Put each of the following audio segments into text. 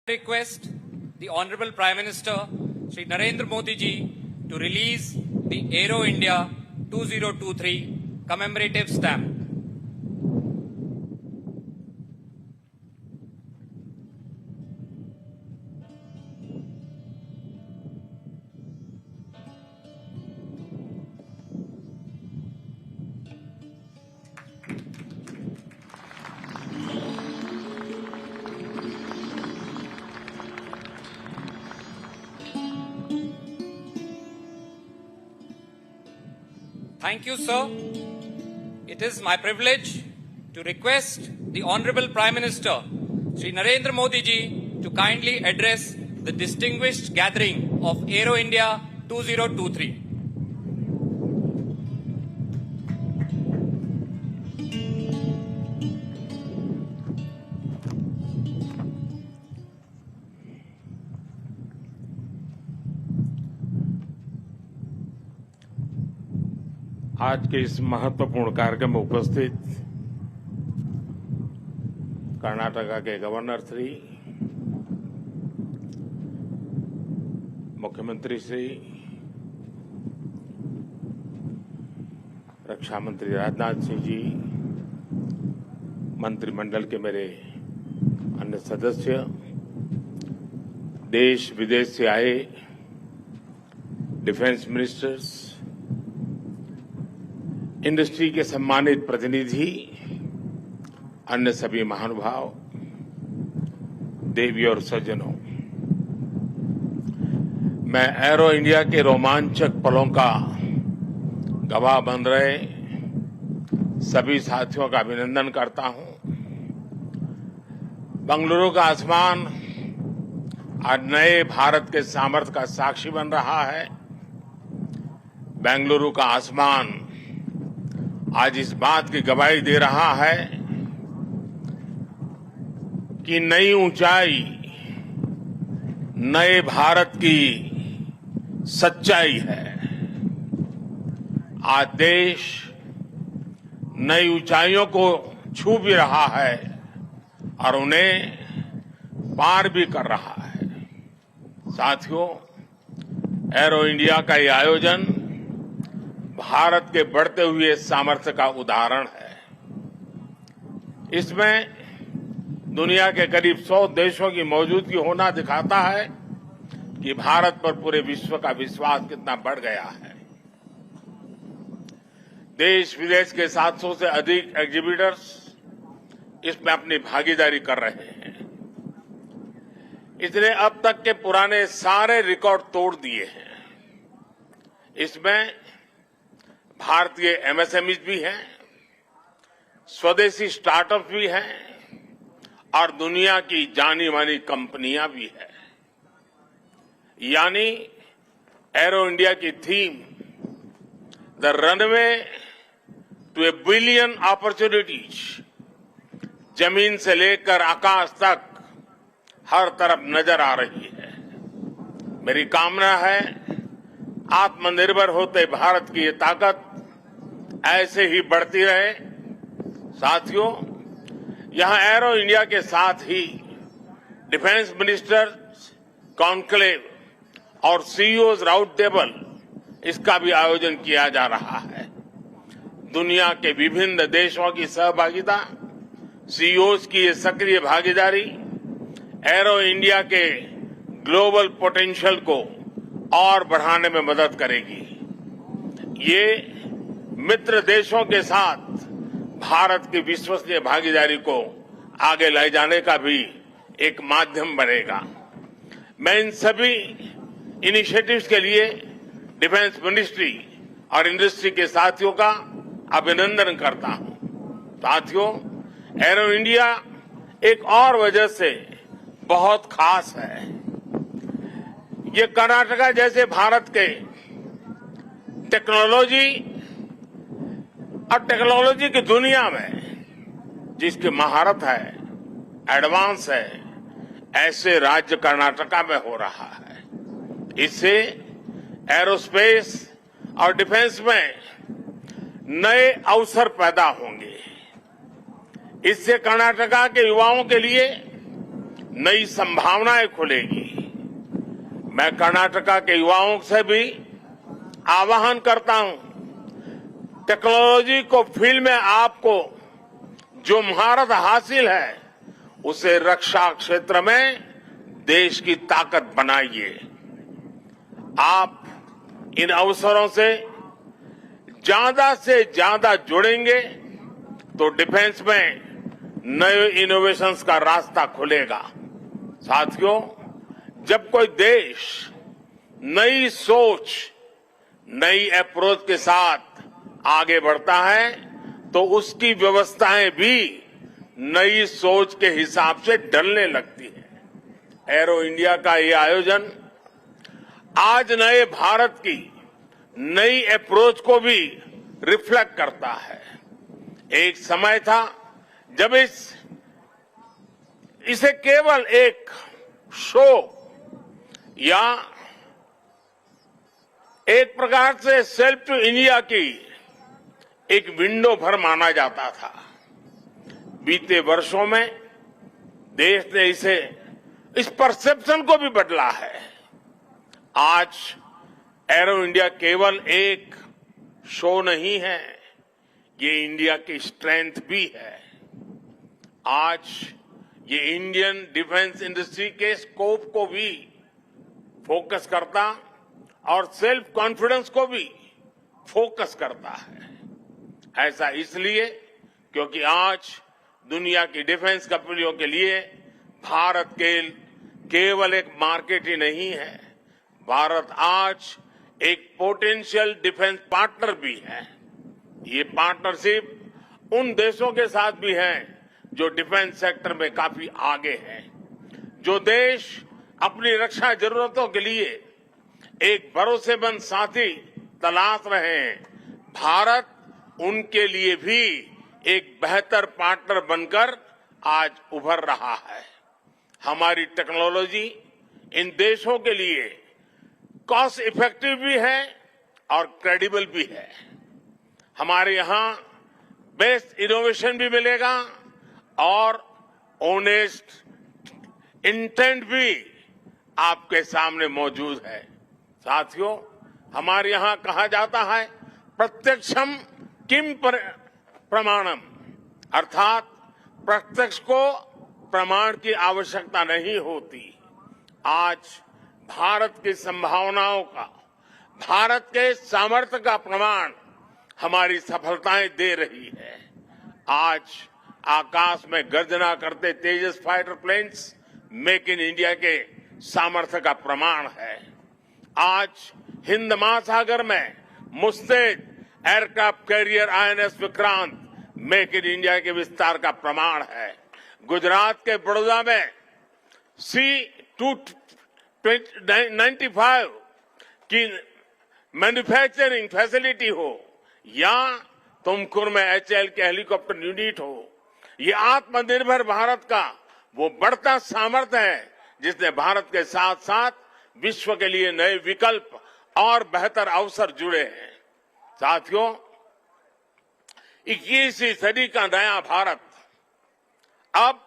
Request the Honorable Prime Minister Shri Narendra Modi ji to release the Aero India 2023 commemorative stamp. Thank you, sir. It is my privilege to request the Honorable Prime Minister, Shri Narendra Modi ji, to kindly address the distinguished gathering of Aero India 2023. आज के इस महत्वपूर्ण कार्यक्रम में उपस्थित कर्नाटका के governor Shri, मुख्यमंत्री श्री, रक्षा मंत्री राजनाथ सिंह जी, मंत्रिमंडल के मेरे अन्य सदस्य, देश विदेश से आए डिफेंस मिनिस्टर्स, इंडस्ट्री के सम्मानित प्रतिनिधि, अन्य सभी महानुभाव, देवी और सज्जनों, मैं एरो इंडिया के रोमांचक पलों का गवाह बन रहे सभी साथियों का अभिनंदन करता हूं। बेंगलुरु का आसमान आज नए भारत के सामर्थ्य का साक्षी बन रहा है। बेंगलुरु का आसमान आज इस बात की गवाही दे रहा है कि नई ऊंचाई नए भारत की सच्चाई है। आज देश नई ऊंचाइयों को छू भी रहा है और उन्हें पार भी कर रहा है। साथियों, एरो इंडिया का ये आयोजन भारत के बढ़ते हुए सामर्थ्य का उदाहरण है। इसमें दुनिया के करीब 100 देशों की मौजूदगी होना दिखाता है कि भारत पर पूरे विश्व का विश्वास कितना बढ़ गया है। देश विदेश के 700 से अधिक एग्जीबिटर्स इसमें अपनी भागीदारी कर रहे हैं। इसने अब तक के पुराने सारे रिकॉर्ड तोड़ दिए हैं। इसमें भारतीय एमएसएमई भी हैं, स्वदेशी स्टार्टअप भी हैं और दुनिया की जानी मानी कंपनियां भी हैं। यानी एरो इंडिया की theme the runway to a billion opportunities, जमीन से लेकर आकाश तक हर तरफ नजर आ रही है। मेरी कामना है आत्मनिर्भर होते भारत की ये ताकत ऐसे ही बढ़ती रहे। साथियों, यहां एरो इंडिया के साथ ही डिफेंस मिनिस्टर्स कॉन्क्लेव और सीईओज राउंड टेबल इसका भी आयोजन किया जा रहा है। दुनिया के विभिन्न देशों की सहभागिता, सीईओज की ये सक्रिय भागीदारी एरो इंडिया के ग्लोबल पोटेंशियल को और बढ़ाने में मदद करेगी। ये मित्र देशों के साथ भारत की विश्वसनीय भागीदारी को आगे ले जाने का भी एक माध्यम बनेगा। मैं इन सभी इनिशिएटिव्स के लिए डिफेंस मिनिस्ट्री और इंडस्ट्री के साथियों का अभिनंदन करता हूं। साथियों, एरो इंडिया एक और वजह से बहुत खास है। ये कर्नाटका जैसे भारत के टेक्नोलॉजी की दुनिया में जिसकी महारत है, एडवांस है, ऐसे राज्य कर्नाटका में हो रहा है। इससे एरोस्पेस और डिफेंस में नए अवसर पैदा होंगे। इससे कर्नाटका के युवाओं के लिए नई संभावनाएं खुलेगी। मैं कर्नाटका के युवाओं से भी आह्वान करता हूं, टेक्नोलॉजी को फील्ड में आपको जो महारत हासिल है उसे रक्षा क्षेत्र में देश की ताकत बनाइए। आप इन अवसरों से ज्यादा जुड़ेंगे तो डिफेंस में नए इनोवेशंस का रास्ता खुलेगा। साथियों, जब कोई देश नई सोच, नई अप्रोच के साथ आगे बढ़ता है तो उसकी व्यवस्थाएं भी नई सोच के हिसाब से ढलने लगती है। एरो इंडिया का ये आयोजन आज नए भारत की नई अप्रोच को भी रिफ्लेक्ट करता है। एक समय था जब इसे केवल एक शो या एक प्रकार से सेल्फ टू इंडिया की एक विंडो भर माना जाता था। बीते वर्षों में देश ने इस परसेप्शन को भी बदला है। आज एरो इंडिया केवल एक शो नहीं है, ये इंडिया की स्ट्रेंथ भी है। आज ये इंडियन डिफेंस इंडस्ट्री के स्कोप को भी फोकस करता और सेल्फ कॉन्फिडेंस को भी फोकस करता है। ऐसा इसलिए क्योंकि आज दुनिया की डिफेंस कंपनियों के लिए भारत केवल एक मार्केट ही नहीं है, भारत आज एक पोटेंशियल डिफेंस पार्टनर भी है। ये पार्टनरशिप उन देशों के साथ भी है जो डिफेंस सेक्टर में काफी आगे हैं, जो देश अपनी रक्षा जरूरतों के लिए एक भरोसेमंद साथी तलाश रहे हैं। भारत उनके लिए भी एक बेहतर पार्टनर बनकर आज उभर रहा है। हमारी टेक्नोलॉजी इन देशों के लिए कॉस्ट इफेक्टिव भी है और क्रेडिबल भी है। हमारे यहां बेस्ट इनोवेशन भी मिलेगा और ऑनेस्ट इंटेंट भी आपके सामने मौजूद है। साथियों, हमारे यहां कहा जाता है प्रत्यक्षम किम प्रमाणम, अर्थात प्रत्यक्ष को प्रमाण की आवश्यकता नहीं होती। आज भारत की संभावनाओं का, भारत के सामर्थ्य का प्रमाण हमारी सफलताएं दे रही है। आज आकाश में गर्जना करते Tejas fighter planes make in India के सामर्थ्य का प्रमाण है। आज हिंद महासागर में मुस्तैद aircraft carrier INS Vikrant make in India के विस्तार का प्रमाण है। गुजरात के बड़ौदा में C-295 की मैन्युफैक्चरिंग फैसिलिटी हो या तुमकुर में HAL के हेलीकॉप्टर यूनिट हो, ये आत्मनिर्भर भारत का वो बढ़ता सामर्थ्य है जिसने भारत के साथ साथ विश्व के लिए नए विकल्प और बेहतर अवसर जुड़े हैं। साथियों, 21वीं सदी का नया भारत अब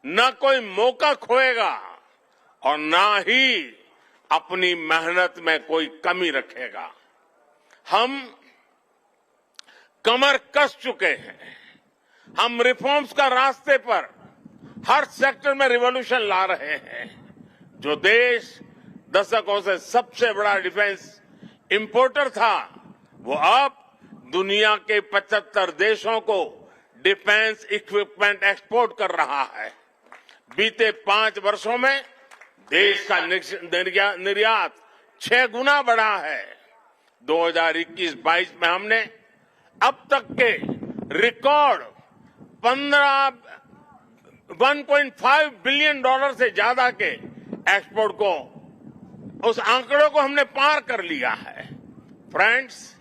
न कोई मौका खोएगा और न ही अपनी मेहनत में कोई कमी रखेगा। हम कमर कस चुके हैं। हम रिफॉर्म्स का रास्ते पर हर सेक्टर में रिवॉल्यूशन ला रहे हैं। जो देश दशकों से सबसे बड़ा डिफेंस इंपोर्टर था, वो अब दुनिया के 75 देशों को डिफेंस इक्विपमेंट एक्सपोर्ट कर रहा है। बीते 5 वर्षों में देश का निर्यात 6 गुना बढ़ा है। 2021-22 में हमने अब तक के रिकॉर्ड 1.5 बिलियन डॉलर से ज्यादा के एक्सपोर्ट को, उस आंकड़ों को हमने पार कर लिया है। फ्रेंड्स,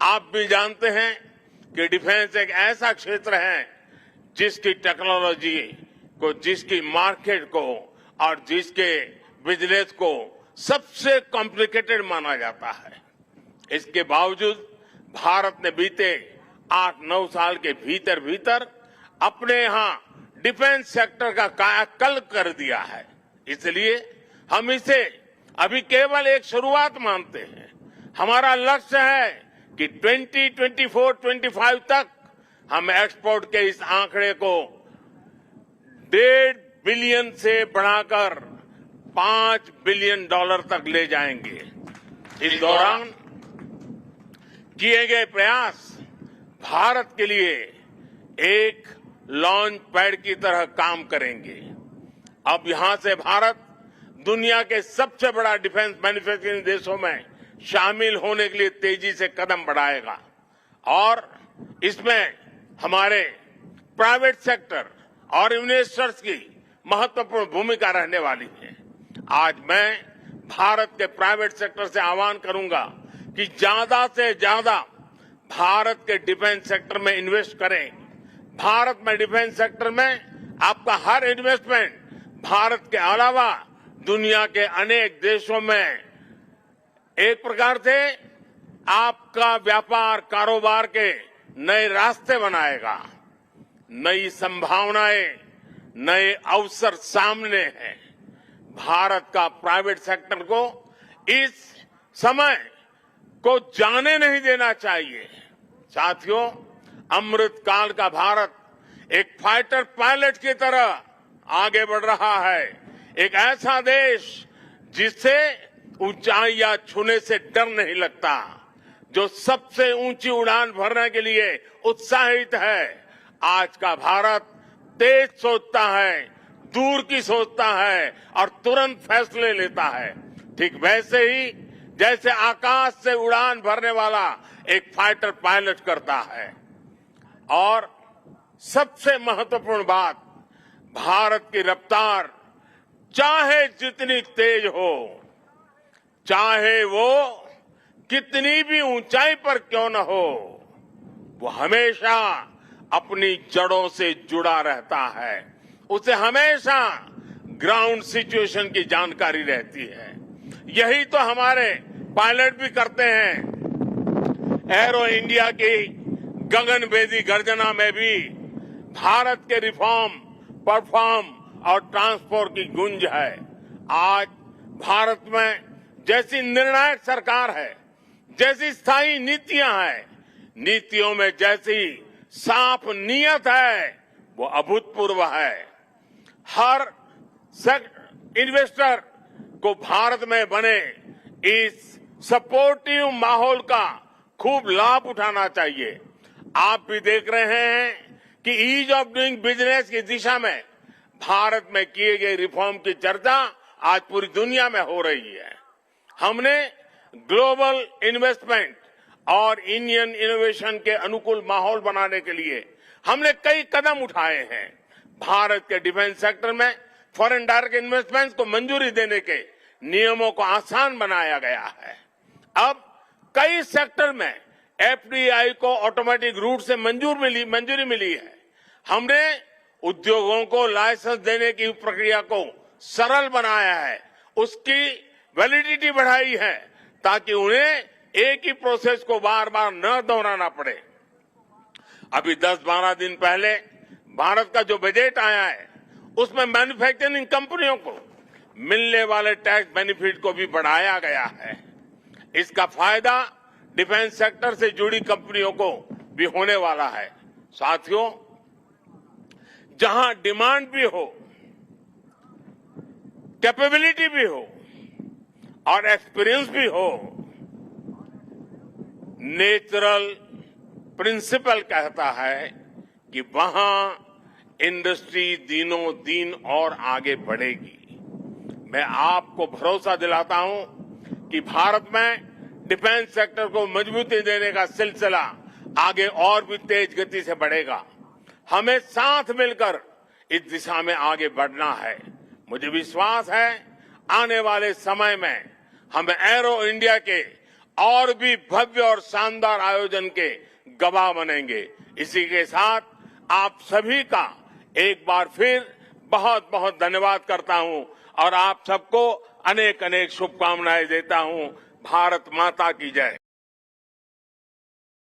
आप भी जानते हैं कि डिफेंस एक ऐसा क्षेत्र है जिसकी टेक्नोलॉजी को, जिसकी मार्केट को और जिसके बिजनेस को सबसे कॉम्प्लिकेटेड माना जाता है। इसके बावजूद भारत ने बीते 8-9 साल के भीतर अपने यहां डिफेंस सेक्टर का कायाकल्प कर दिया है। इसलिए हम इसे अभी केवल एक शुरुआत मानते हैं। हमारा लक्ष्य है कि 2024-25 तक हम एक्सपोर्ट के इस आंकड़े को 1.5 बिलियन से बढ़ाकर $5 बिलियन तक ले जाएंगे। इस दौरान किए गए प्रयास भारत के लिए एक लॉन्च पैड की तरह काम करेंगे। अब यहां से भारत दुनिया के सबसे बड़ा डिफेंस मैन्युफैक्चरिंग देशों में शामिल होने के लिए तेजी से कदम बढ़ाएगा और इसमें हमारे प्राइवेट सेक्टर और इन्वेस्टर्स की महत्वपूर्ण भूमिका रहने वाली है। आज मैं भारत के प्राइवेट सेक्टर से आह्वान करूंगा कि ज्यादा से ज्यादा भारत के डिफेंस सेक्टर में इन्वेस्ट करें। भारत में डिफेंस सेक्टर में आपका हर इन्वेस्टमेंट भारत के अलावा दुनिया के अनेक देशों में एक प्रकार से आपका व्यापार कारोबार के नए रास्ते बनाएगा। नई संभावनाएं, नए अवसर सामने हैं। भारत का प्राइवेट सेक्टर को इस समय को जाने नहीं देना चाहिए। साथियों, अमृत काल का भारत एक फाइटर पायलट की तरह आगे बढ़ रहा है। एक ऐसा देश जिससे ऊंचाइयां छूने से डर नहीं लगता, जो सबसे ऊंची उड़ान भरने के लिए उत्साहित है। आज का भारत तेज सोचता है, दूर की सोचता है और तुरंत फैसले लेता है। ठीक वैसे ही जैसे आकाश से उड़ान भरने वाला एक फाइटर पायलट करता है। और सबसे महत्वपूर्ण बात, भारत की रफ्तार चाहे जितनी तेज हो, चाहे वो कितनी भी ऊंचाई पर क्यों न हो, वो हमेशा अपनी जड़ों से जुड़ा रहता है। उसे हमेशा ग्राउंड सिचुएशन की जानकारी रहती है। यही तो हमारे पायलट भी करते हैं। एरो इंडिया की गगनभेदी गर्जना में भी भारत के रिफॉर्म, परफॉर्म और ट्रांसपोर्ट की गूंज है। आज भारत में जैसी निर्णायक सरकार है, जैसी स्थायी नीतियां हैं, नीतियों में जैसी साफ नीयत है, वो अभूतपूर्व है। हर इन्वेस्टर को भारत में बने इस सपोर्टिव माहौल का खूब लाभ उठाना चाहिए। आप भी देख रहे हैं कि ईज ऑफ डूइंग बिजनेस की दिशा में भारत में किए गए रिफॉर्म की चर्चा आज पूरी दुनिया में हो रही है। हमने ग्लोबल इन्वेस्टमेंट और इंडियन इनोवेशन के अनुकूल माहौल बनाने के लिए हमने कई कदम उठाए हैं। भारत के डिफेंस सेक्टर में फॉरेन डायरेक्ट इन्वेस्टमेंट को मंजूरी देने के नियमों को आसान बनाया गया है। अब कई सेक्टर में एफडीआई को ऑटोमेटिक रूट से मंजूरी मिली है। हमने उद्योगों को लाइसेंस देने की प्रक्रिया को सरल बनाया है, उसकी वैलिडिटी बढ़ाई है ताकि उन्हें एक ही प्रोसेस को बार बार न दोहराना पड़े। अभी 10-12 दिन पहले भारत का जो बजट आया है उसमें मैन्युफैक्चरिंग कंपनियों को मिलने वाले टैक्स बेनिफिट को भी बढ़ाया गया है। इसका फायदा डिफेंस सेक्टर से जुड़ी कंपनियों को भी होने वाला है। साथियों, जहां डिमांड भी हो, कैपेबिलिटी भी हो और एक्सपीरियंस भी हो, नेचुरल प्रिंसिपल कहता है कि वहां इंडस्ट्री दिनों दिन और आगे बढ़ेगी। मैं आपको भरोसा दिलाता हूं कि भारत में डिफेंस सेक्टर को मजबूती देने का सिलसिला आगे और भी तेज गति से बढ़ेगा। हमें साथ मिलकर इस दिशा में आगे बढ़ना है। मुझे विश्वास है आने वाले समय में हम एरो इंडिया के और भी भव्य और शानदार आयोजन के गवाह बनेंगे। इसी के साथ आप सभी का एक बार फिर बहुत बहुत धन्यवाद करता हूं और आप सबको अनेक अनेक शुभकामनाएं देता हूं। भारत माता की जय।